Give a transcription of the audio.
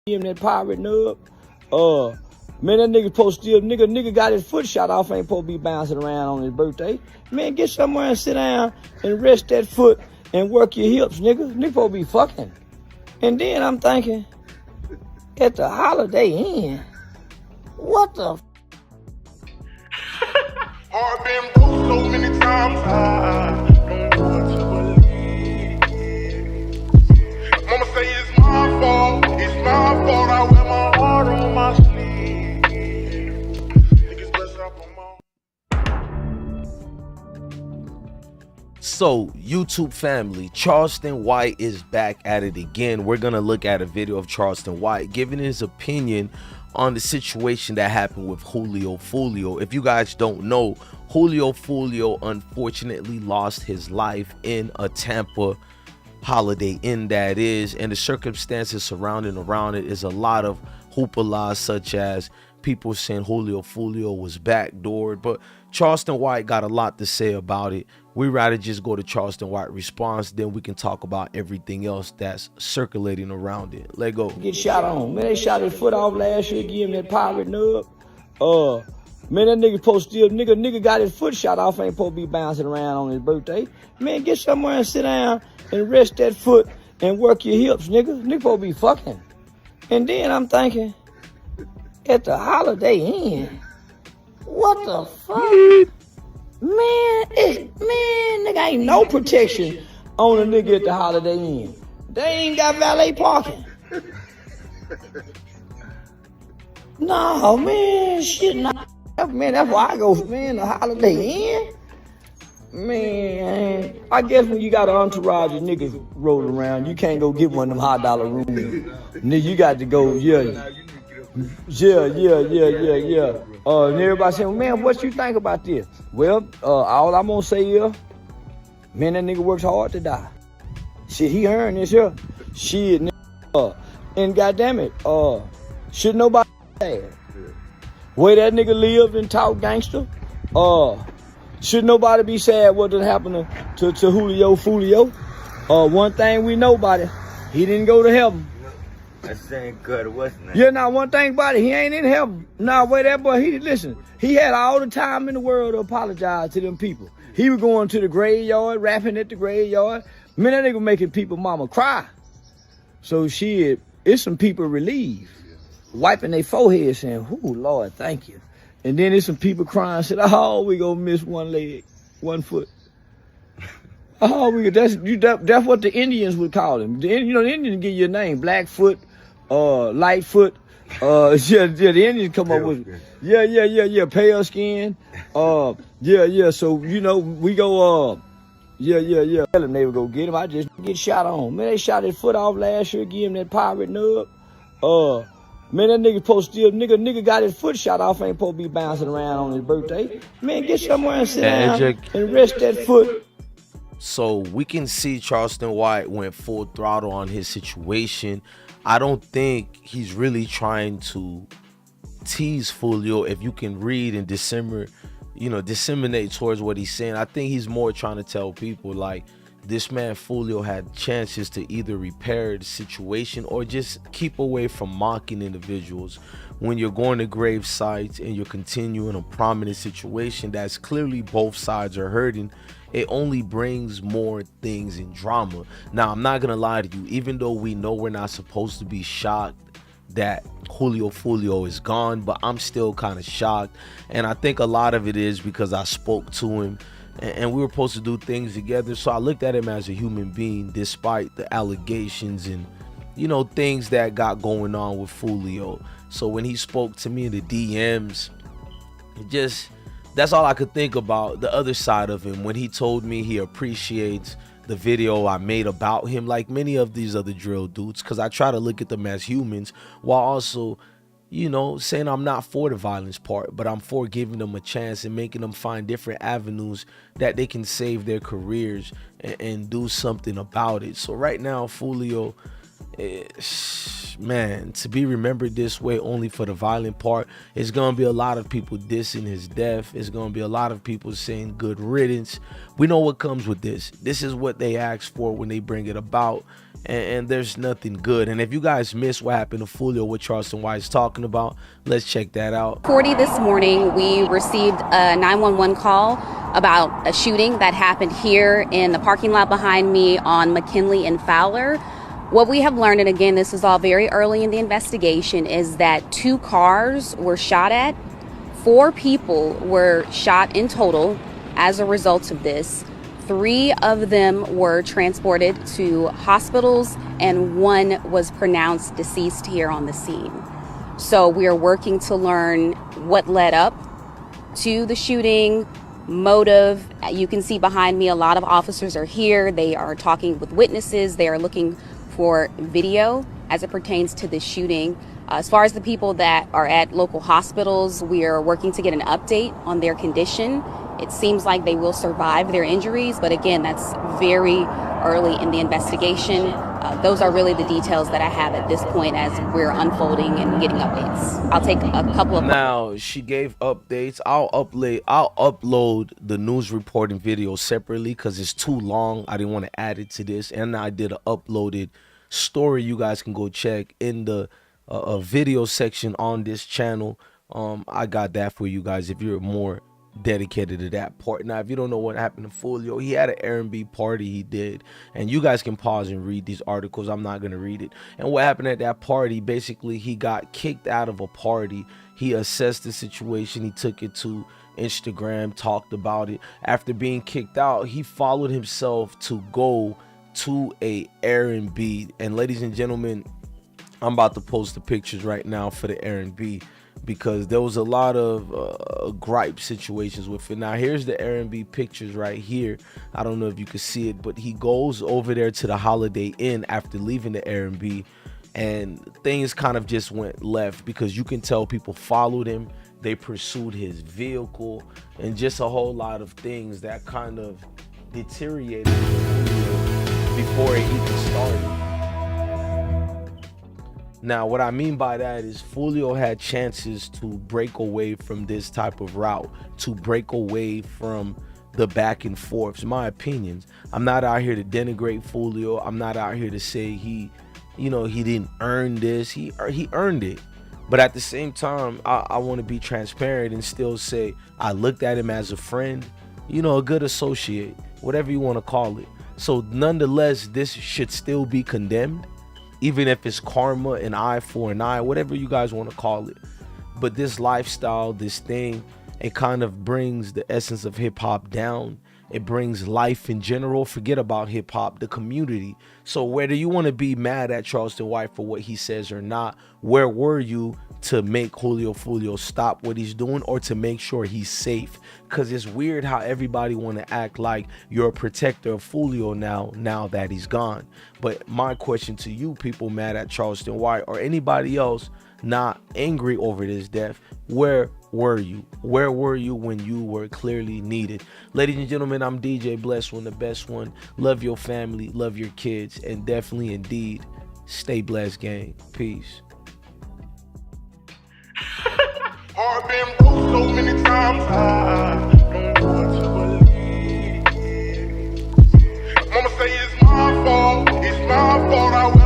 him that pirate nub. Man, that nigga supposed to still, nigga got his foot shot off, ain't supposed to be bouncing around on his birthday. Man, get somewhere and sit down and rest that foot and work your hips, nigga. Nigga supposed to be fucking. And then I'm thinking, at the Holiday Inn, what the I've been broke so many times, I don't know what to believe. Mama say it's my fault, I wear my heart on my sleeve. Niggas bless up on my. So, YouTube family, Charleston White is back at it again. We're gonna look at a video of Charleston White giving his opinion on the situation that happened with Julio Foolio. If you guys don't know, Julio Foolio unfortunately lost his life in a Tampa Holiday Inn, that is, and the circumstances surrounding around it is a lot of hoopla, such as people saying Julio Foolio was backdoored, but Charleston White got a lot to say about it. We rather just go to Charleston White response, then we can talk about everything else that's circulating around it. Let go. get shot on? Man, they shot his foot off last year, give him that pirate nub. Man, that nigga supposed to still, nigga got his foot shot off, ain't supposed to be bouncing around on his birthday. Man, get somewhere and sit down and rest that foot and work your hips, nigga. Nigga supposed to be fucking. And then I'm thinking, at the Holiday Inn, what the fuck? Man, nigga ain't no protection on a nigga at the Holiday Inn. They ain't got valet parking. No, man, shit, nah. Man, that's why I go, man, the Holiday Inn. Man, I guess when you got an entourage of niggas rolling around, you can't go get one of them high dollar rooms. Nigga, you got to go, yeah. And everybody saying, well, man, what you think about this? Well, all I'm gonna say is, man, that nigga works hard to die. Shit, he earned this here. Shit, nigga. And goddamn it, should nobody bad. Way that nigga lived and talk gangster, should nobody be sad what done happened to Julio Foolio? One thing we know about it, he didn't go to heaven. That's ain't good. What's name? Yeah, now one thing about it, he ain't in heaven. Nah, wait, that boy, he had all the time in the world to apologize to them people. He was going to the graveyard, rapping at the graveyard. Man, that nigga making people mama cry. So shit, it's some people relieved, wiping their forehead saying, "Ooh, Lord, thank you." And then there's some people crying, said, "Oh, we gonna miss one leg, one foot." Oh, that's what the Indians would call him. The Indians give you a name, Blackfoot, Lightfoot. The Indians come up with, pale skin. So we go, Tell them they would go get him. I just get shot on. Man, they shot his foot off last year, give him that pirate nub. Man, that nigga supposed to still, nigga got his foot shot off, ain't supposed to be bouncing around on his birthday. Man, get somewhere and sit down and rest that foot. So we can see Charleston White went full throttle on his situation. I don't think he's really trying to tease Foolio. If you can read and disseminate towards what he's saying, I think he's more trying to tell people like this man Foolio had chances to either repair the situation or just keep away from mocking individuals. When you're going to grave sites and you're continuing a prominent situation that's clearly both sides are hurting, it only brings more things in drama. Now, I'm not gonna lie to you, even though we know we're not supposed to be shocked that Julio Foolio is gone, but I'm still kind of shocked. And I think a lot of it is because I spoke to him and we were supposed to do things together. So I looked at him as a human being, despite the allegations and, things that got going on with Foolio. So when he spoke to me in the DMs, that's all I could think about, the other side of him. When he told me he appreciates the video I made about him, like many of these other drill dudes, because I try to look at them as humans while also, saying I'm not for the violence part, but I'm for giving them a chance and making them find different avenues that they can save their careers and do something about it. So right now, Foolio, man, to be remembered this way only for the violent part, it's gonna be a lot of people dissing his death. It's gonna be a lot of people saying good riddance. We know what comes with this. This is what they ask for when they bring it about. and there's nothing good. And if you guys missed what happened to Foolio, what Charleston White is talking about, let's check that out. 40 this morning, we received a 911 call about a shooting that happened here in the parking lot behind me on McKinley and Fowler. What we have learned, and again, this is all very early in the investigation, is that 2 cars were shot at. 4 people were shot in total as a result of this. 3 of them were transported to hospitals, and 1 was pronounced deceased here on the scene. So we are working to learn what led up to the shooting, motive. You can see behind me a lot of officers are here. They are talking with witnesses. They are looking for video as it pertains to this shooting. As far as the people that are at local hospitals, we are working to get an update on their condition. It seems like they will survive their injuries, but again, that's very early in the investigation. Those are really the details that I have at this point as we're unfolding and getting updates. I'll take a couple of... Now, she gave updates. I'll upload the news reporting video separately because it's too long. I didn't want to add it to this. And I did an uploaded story you guys can go check in the video section on this channel. I got that for you guys if you're more dedicated to that part. Now, if you don't know what happened to Foolio, he had an R&B party he did, and you guys can pause and read these articles. I'm not going to read it. And what happened at that party, basically, he got kicked out of a party. He assessed the situation. He took it to Instagram, talked about it. After being kicked out, he followed himself to go to a R&B. And ladies and gentlemen, I'm about to post the pictures right now for the R&B, because there was a lot of gripe situations with it. Now, here's the R&B pictures right here. I don't know if you can see it, but he goes over there to the Holiday Inn after leaving the R&B, and things kind of just went left because you can tell people followed him. They pursued his vehicle and just a whole lot of things that kind of deteriorated before it even started. Now, what I mean by that is Foolio had chances to break away from this type of route, to break away from the back and forths. My opinions. I'm not out here to denigrate Foolio. I'm not out here to say he didn't earn this. He earned it. But at the same time, I want to be transparent and still say I looked at him as a friend, a good associate, whatever you want to call it. So nonetheless, this should still be condemned, even if it's karma, an eye for an eye, whatever you guys want to call it. But this lifestyle, this thing, it kind of brings the essence of hip hop down. It brings life in general. Forget about hip hop, the community. So whether you want to be mad at Charleston White for what he says or not, where were you to make Julio Foolio stop what he's doing or to make sure he's safe? Because it's weird how everybody want to act like you're a protector of Foolio now that he's gone. But my question to you people mad at Charleston White or anybody else not angry over this death, where were you? Where were you when you were clearly needed? Ladies and gentlemen, I'm DJ Blessed One, the best one. Love your family, love your kids, and definitely indeed stay blessed, gang. Peace. Heart been broke so many times, I don't know what to believe. Mama say it's my fault, I